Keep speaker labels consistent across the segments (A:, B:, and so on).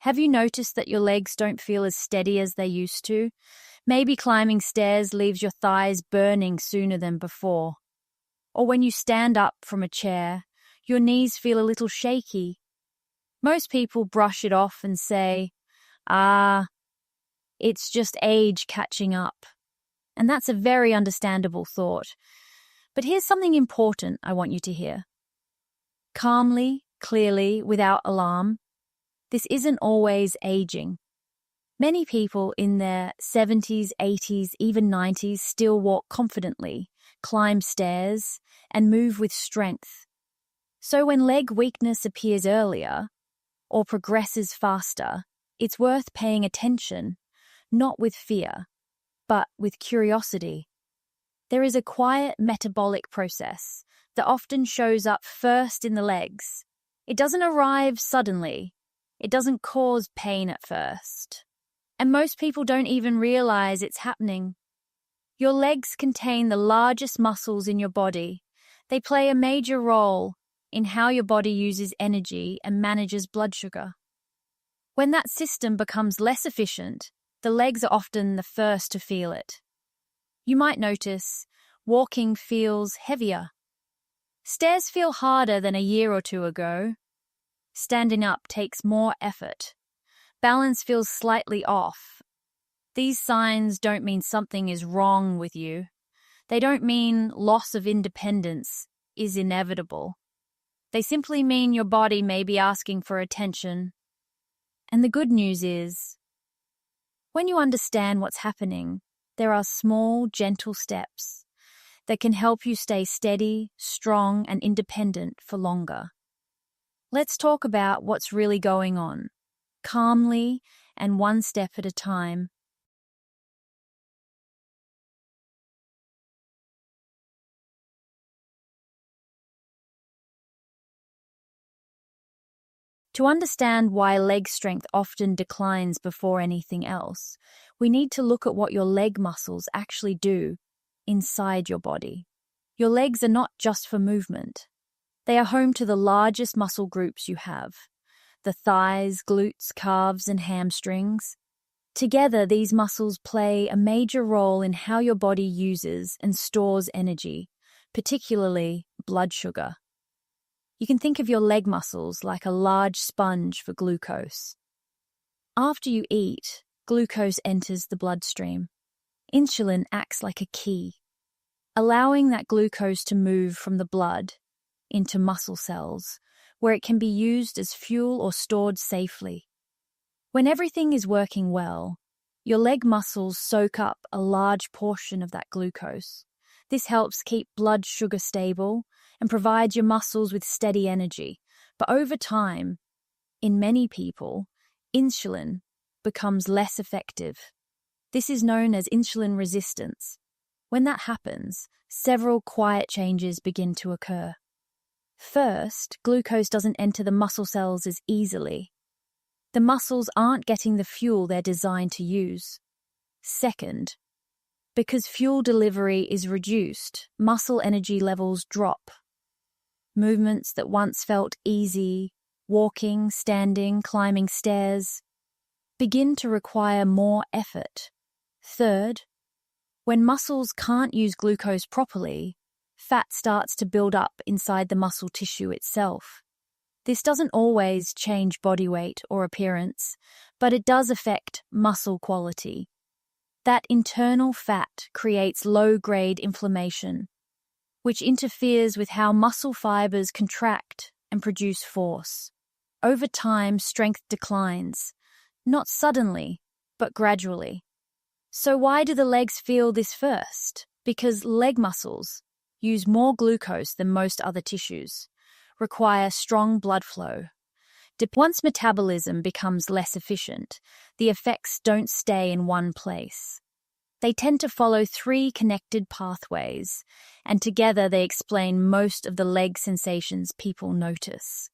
A: Have you noticed that your legs don't feel as steady as they used to? Maybe climbing stairs leaves your thighs burning sooner than before. Or when you stand up from a chair, your knees feel a little shaky. Most people brush it off and say, it's just age catching up. And that's a very understandable thought. But here's something important I want you to hear. Calmly, clearly, without alarm, this isn't always aging. Many people in their 70s, 80s, even 90s still walk confidently, climb stairs, and move with strength. So when leg weakness appears earlier or progresses faster, it's worth paying attention, not with fear, but with curiosity. There is a quiet metabolic process that often shows up first in the legs. It doesn't arrive suddenly. It doesn't cause pain at first. And most people don't even realize it's happening. Your legs contain the largest muscles in your body. They play a major role in how your body uses energy and manages blood sugar. When that system becomes less efficient, the legs are often the first to feel it. You might notice walking feels heavier. Stairs feel harder than a year or two ago. Standing up takes more effort. Balance feels slightly off. These signs don't mean something is wrong with you. They don't mean loss of independence is inevitable. They simply mean your body may be asking for attention. And the good news is, when you understand what's happening, there are small, gentle steps that can help you stay steady, strong, and independent for longer. Let's talk about what's really going on, calmly and one step at a time. To understand why leg strength often declines before anything else, we need to look at what your leg muscles actually do inside your body. Your legs are not just for movement. They are home to the largest muscle groups you have: the thighs, glutes, calves, and hamstrings. Together, these muscles play a major role in how your body uses and stores energy, particularly blood sugar. You can think of your leg muscles like a large sponge for glucose. After you eat, glucose enters the bloodstream. Insulin acts like a key, allowing that glucose to move from the blood into muscle cells, where it can be used as fuel or stored safely. When everything is working well, your leg muscles soak up a large portion of that glucose. This helps keep blood sugar stable and provides your muscles with steady energy. But over time, in many people, insulin becomes less effective. This is known as insulin resistance. When that happens, several quiet changes begin to occur. First, glucose doesn't enter the muscle cells as easily. The muscles aren't getting the fuel they're designed to use. Second, because fuel delivery is reduced, muscle energy levels drop. Movements that once felt easy, walking, standing, climbing stairs, begin to require more effort. Third, when muscles can't use glucose properly, fat starts to build up inside the muscle tissue itself. This doesn't always change body weight or appearance, but it does affect muscle quality. That internal fat creates low-grade inflammation, which interferes with how muscle fibers contract and produce force. Over time, strength declines, not suddenly, but gradually. So why do the legs feel this first? Because leg muscles use more glucose than most other tissues, require strong blood flow. Once metabolism becomes less efficient, the effects don't stay in one place. They tend to follow three connected pathways, and together they explain most of the leg sensations people notice.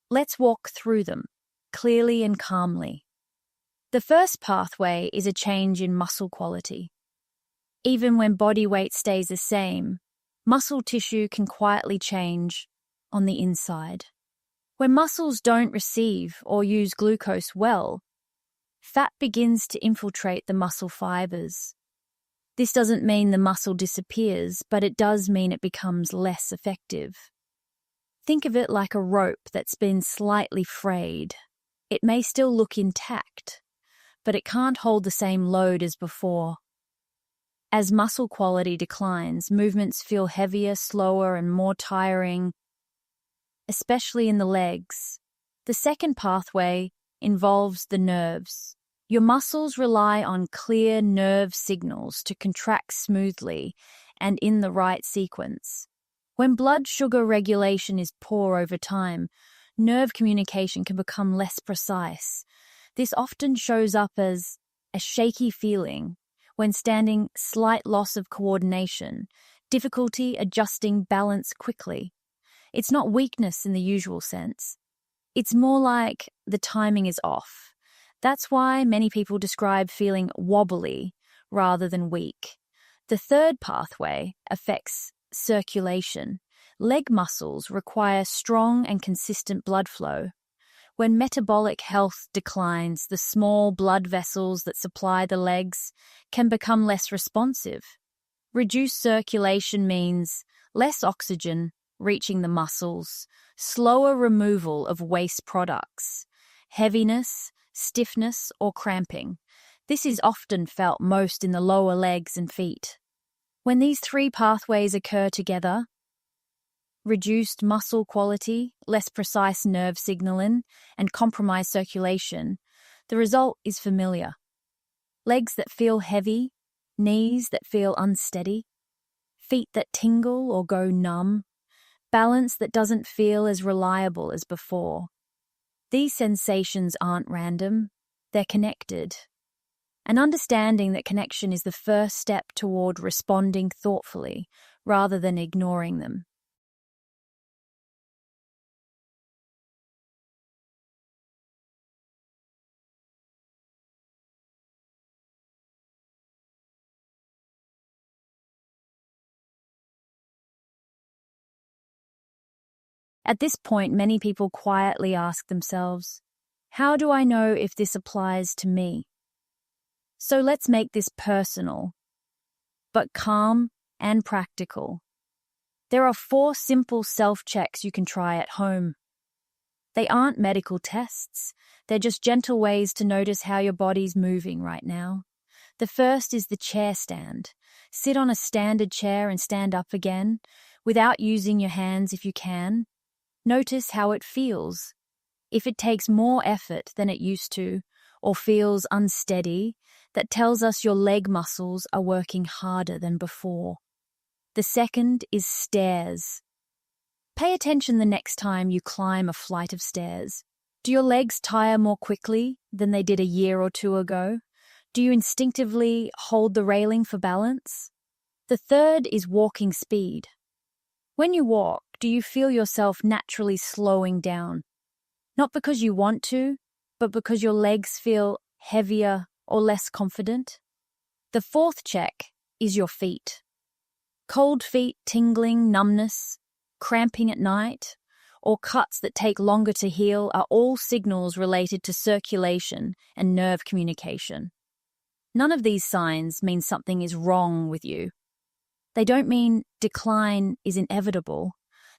A: Let's walk through them, clearly and calmly. The first pathway is a change in muscle quality. Even when body weight stays the same, muscle tissue can quietly change on the inside. When muscles don't receive or use glucose well, fat begins to infiltrate the muscle fibers. This doesn't mean the muscle disappears, but it does mean it becomes less effective. Think of it like a rope that's been slightly frayed. It may still look intact, but it can't hold the same load as before. As muscle quality declines, movements feel heavier, slower, and more tiring, especially in the legs. The second pathway involves the nerves. Your muscles rely on clear nerve signals to contract smoothly and in the right sequence. When blood sugar regulation is poor over time, nerve communication can become less precise. This often shows up as a shaky feeling when standing, slight loss of coordination, difficulty adjusting balance quickly. It's not weakness in the usual sense. It's more like the timing is off. That's why many people describe feeling wobbly rather than weak. The third pathway affects circulation. Leg muscles require strong and consistent blood flow. When metabolic health declines, the small blood vessels that supply the legs can become less responsive. Reduced circulation means less oxygen reaching the muscles, slower removal of waste products, heaviness, stiffness, or cramping. This is often felt most in the lower legs and feet. When these three pathways occur together, reduced muscle quality, less precise nerve signaling, and compromised circulation, the result is familiar. Legs that feel heavy, knees that feel unsteady, feet that tingle or go numb, balance that doesn't feel as reliable as before. These sensations aren't random, they're connected. And understanding that connection is the first step toward responding thoughtfully rather than ignoring them. At this point, many people quietly ask themselves, how do I know if this applies to me? So let's make this personal, but calm and practical. There are 4 simple self-checks you can try at home. They aren't medical tests, they're just gentle ways to notice how your body's moving right now. The first is the chair stand. Sit on a standard chair and stand up again, without using your hands if you can. Notice how it feels. If it takes more effort than it used to, or feels unsteady, that tells us your leg muscles are working harder than before. The second is stairs. Pay attention the next time you climb a flight of stairs. Do your legs tire more quickly than they did a year or 2 ago? Do you instinctively hold the railing for balance? The third is walking speed. When you walk, do you feel yourself naturally slowing down? Not because you want to, but because your legs feel heavier or less confident? The fourth check is your feet. Cold feet, tingling, numbness, cramping at night, or cuts that take longer to heal are all signals related to circulation and nerve communication. None of these signs mean something is wrong with you. They don't mean decline is inevitable.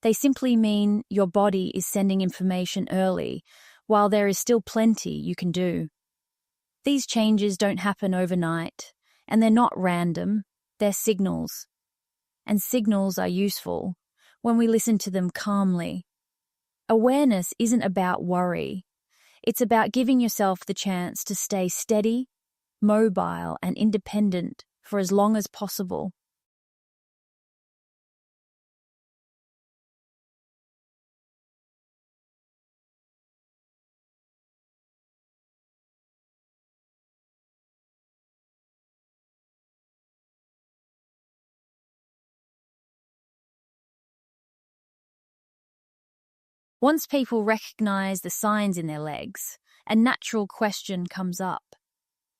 A: They simply mean your body is sending information early, while there is still plenty you can do. These changes don't happen overnight, and they're not random, they're signals. And signals are useful when we listen to them calmly. Awareness isn't about worry. It's about giving yourself the chance to stay steady, mobile, and independent for as long as possible. Once people recognize the signs in their legs, a natural question comes up.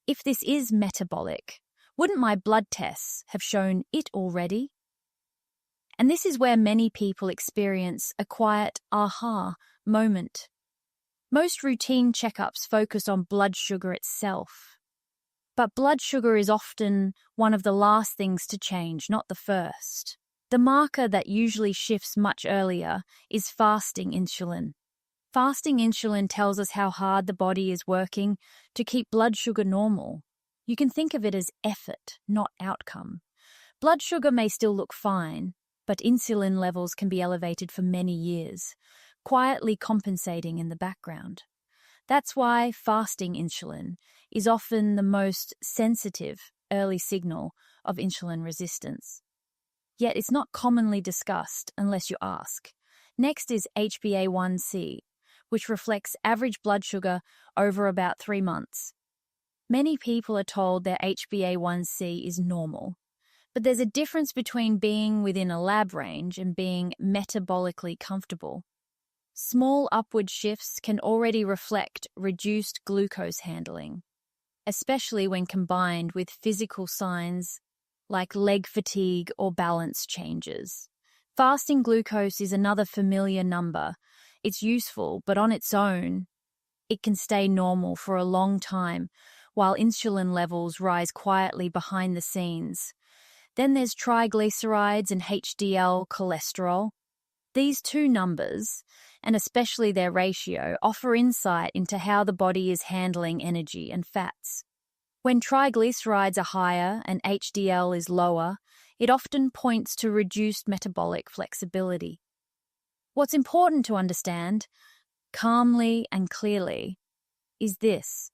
A: If this is metabolic, wouldn't my blood tests have shown it already? And this is where many people experience a quiet aha moment. Most routine checkups focus on blood sugar itself. But blood sugar is often one of the last things to change, not the first. The marker that usually shifts much earlier is fasting insulin. Fasting insulin tells us how hard the body is working to keep blood sugar normal. You can think of it as effort, not outcome. Blood sugar may still look fine, but insulin levels can be elevated for many years, quietly compensating in the background. That's why fasting insulin is often the most sensitive early signal of insulin resistance. Yet it's not commonly discussed unless you ask. Next is HbA1c, which reflects average blood sugar over about 3 months. Many people are told their HbA1c is normal, but there's a difference between being within a lab range and being metabolically comfortable. Small upward shifts can already reflect reduced glucose handling, especially when combined with physical signs like leg fatigue or balance changes. Fasting glucose is another familiar number. It's useful, but on its own, it can stay normal for a long time while insulin levels rise quietly behind the scenes. Then there's triglycerides and HDL cholesterol. These two numbers, and especially their ratio, offer insight into how the body is handling energy and fats. When triglycerides are higher and HDL is lower, it often points to reduced metabolic flexibility. What's important to understand, calmly and clearly, is this.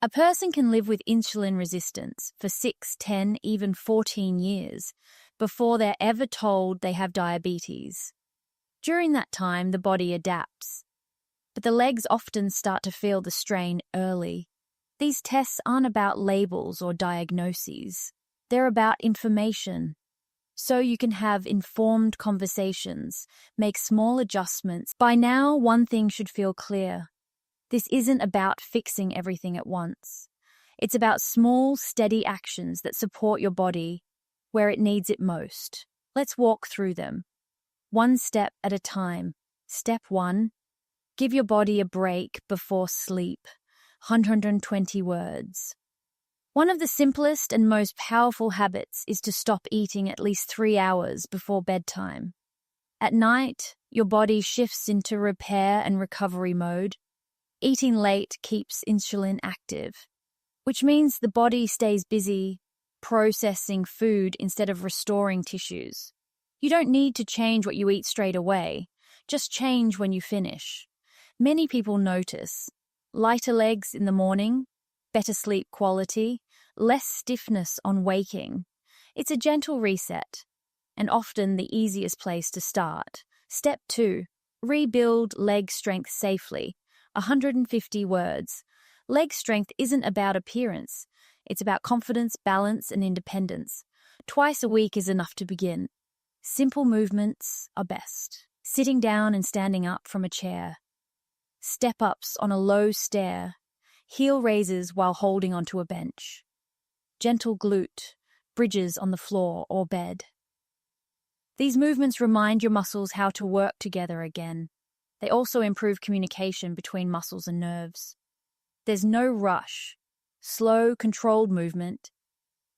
A: A person can live with insulin resistance for 6, 10, even 14 years before they're ever told they have diabetes. During that time, the body adapts, but the legs often start to feel the strain early. These tests aren't about labels or diagnoses. They're about information. So you can have informed conversations, make small adjustments. By now, one thing should feel clear. This isn't about fixing everything at once. It's about small, steady actions that support your body where it needs it most. Let's walk through them, one step at a time. Step 1, give your body a break before sleep. 120 words. One of the simplest and most powerful habits is to stop eating at least 3 hours before bedtime. At night, your body shifts into repair and recovery mode. Eating late keeps insulin active, which means the body stays busy processing food instead of restoring tissues. You don't need to change what you eat straight away, just change when you finish. Many people notice lighter legs in the morning, better sleep quality, less stiffness on waking. It's a gentle reset, and often the easiest place to start. Step 2, rebuild leg strength safely. 150 words. Leg strength isn't about appearance. It's about confidence, balance, and independence. Twice a week is enough to begin. Simple movements are best. Sitting down and standing up from a chair. Step-ups on a low stair. Heel raises while holding onto a bench. Gentle glute, bridges on the floor or bed. These movements remind your muscles how to work together again. They also improve communication between muscles and nerves. There's no rush. Slow, controlled movement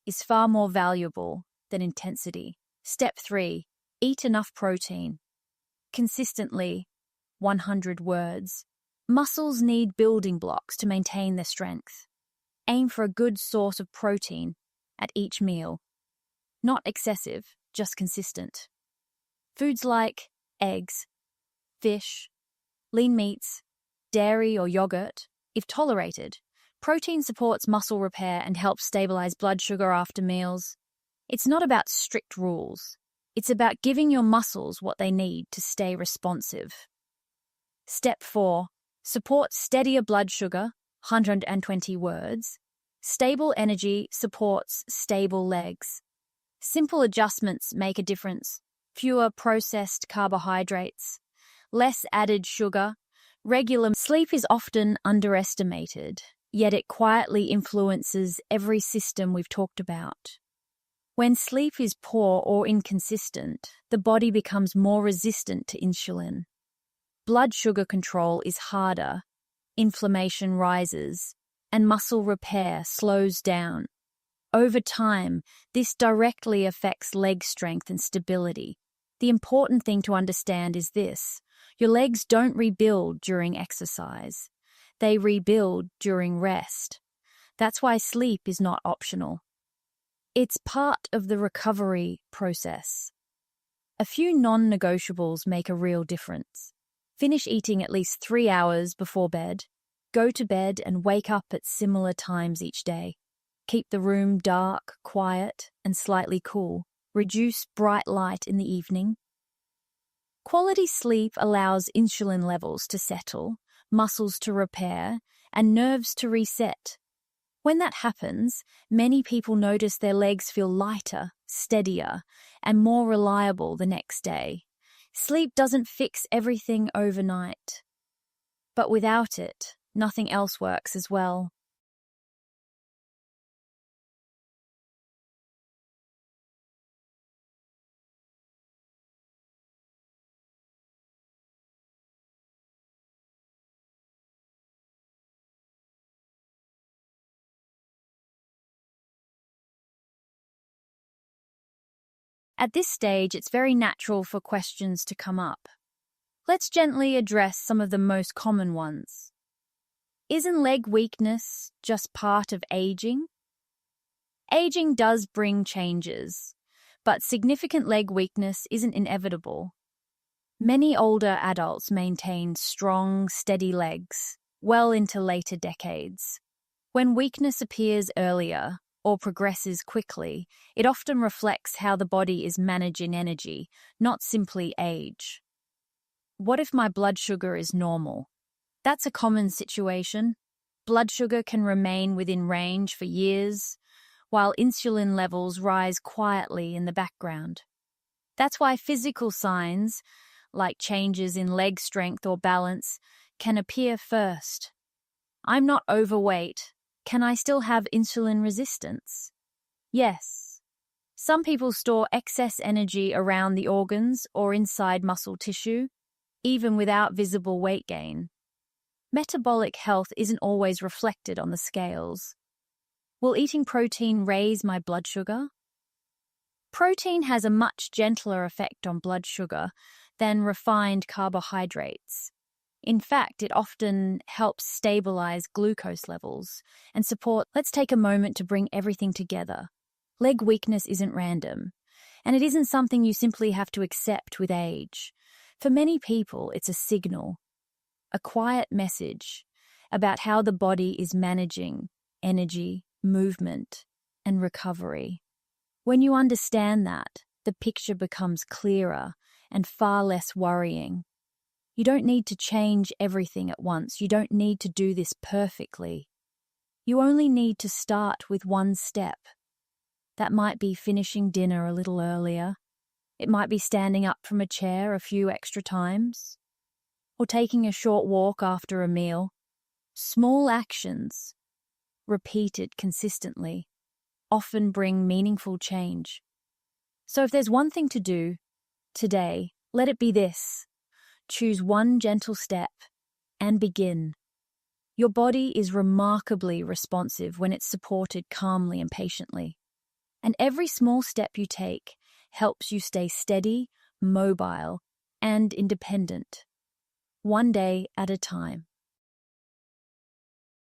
A: is far more valuable than intensity. Step 3, eat enough protein. Consistently, 100 words. Muscles need building blocks to maintain their strength. Aim for a good source of protein at each meal. Not excessive, just consistent. Foods like eggs, fish, lean meats, dairy or yogurt, if tolerated. Protein supports muscle repair and helps stabilize blood sugar after meals. It's not about strict rules. It's about giving your muscles what they need to stay responsive. Step 4, support steadier blood sugar, 120 words. Stable energy supports stable legs. Simple adjustments make a difference. Fewer processed carbohydrates, less added sugar. Regular sleep is often underestimated, yet it quietly influences every system we've talked about. When sleep is poor or inconsistent, the body becomes more resistant to insulin. blood sugar control is harder, inflammation rises, and muscle repair slows down. Over time, this directly affects leg strength and stability. The important thing to understand is this: your legs don't rebuild during exercise. They rebuild during rest. That's why sleep is not optional. It's part of the recovery process. A few non-negotiables make a real difference. Finish eating at least 3 hours before bed. Go to bed and wake up at similar times each day. Keep the room dark, quiet, and slightly cool. Reduce bright light in the evening. Quality sleep allows insulin levels to settle, muscles to repair, and nerves to reset. When that happens, many people notice their legs feel lighter, steadier, and more reliable the next day. Sleep doesn't fix everything overnight, but without it, nothing else works as well. At this stage, it's very natural for questions to come up. Let's gently address some of the most common ones. Isn't leg weakness just part of aging? Aging does bring changes, but significant leg weakness isn't inevitable. Many older adults maintain strong, steady legs well into later decades. When weakness appears earlier or progresses quickly, it often reflects how the body is managing energy, not simply age. What if my blood sugar is normal? That's a common situation. Blood sugar can remain within range for years, while insulin levels rise quietly in the background. That's why physical signs, like changes in leg strength or balance, can appear first. I'm not overweight. Can I still have insulin resistance? Yes. Some people store excess energy around the organs or inside muscle tissue, even without visible weight gain. Metabolic health isn't always reflected on the scales. Will eating protein raise my blood sugar? Protein has a much gentler effect on blood sugar than refined carbohydrates. In fact, it often helps stabilize glucose levels and support. Let's take a moment to bring everything together. Leg weakness isn't random, and it isn't something you simply have to accept with age. For many people, it's a signal, a quiet message about how the body is managing energy, movement, and recovery. When you understand that, the picture becomes clearer and far less worrying. You don't need to change everything at once. You don't need to do this perfectly. You only need to start with one step. That might be finishing dinner a little earlier. It might be standing up from a chair a few extra times, or taking a short walk after a meal. Small actions, repeated consistently, often bring meaningful change. So if there's one thing to do today, let it be this. Choose one gentle step and begin. Your body is remarkably responsive when it's supported calmly and patiently. And every small step you take helps you stay steady, mobile, and independent, one day at a time.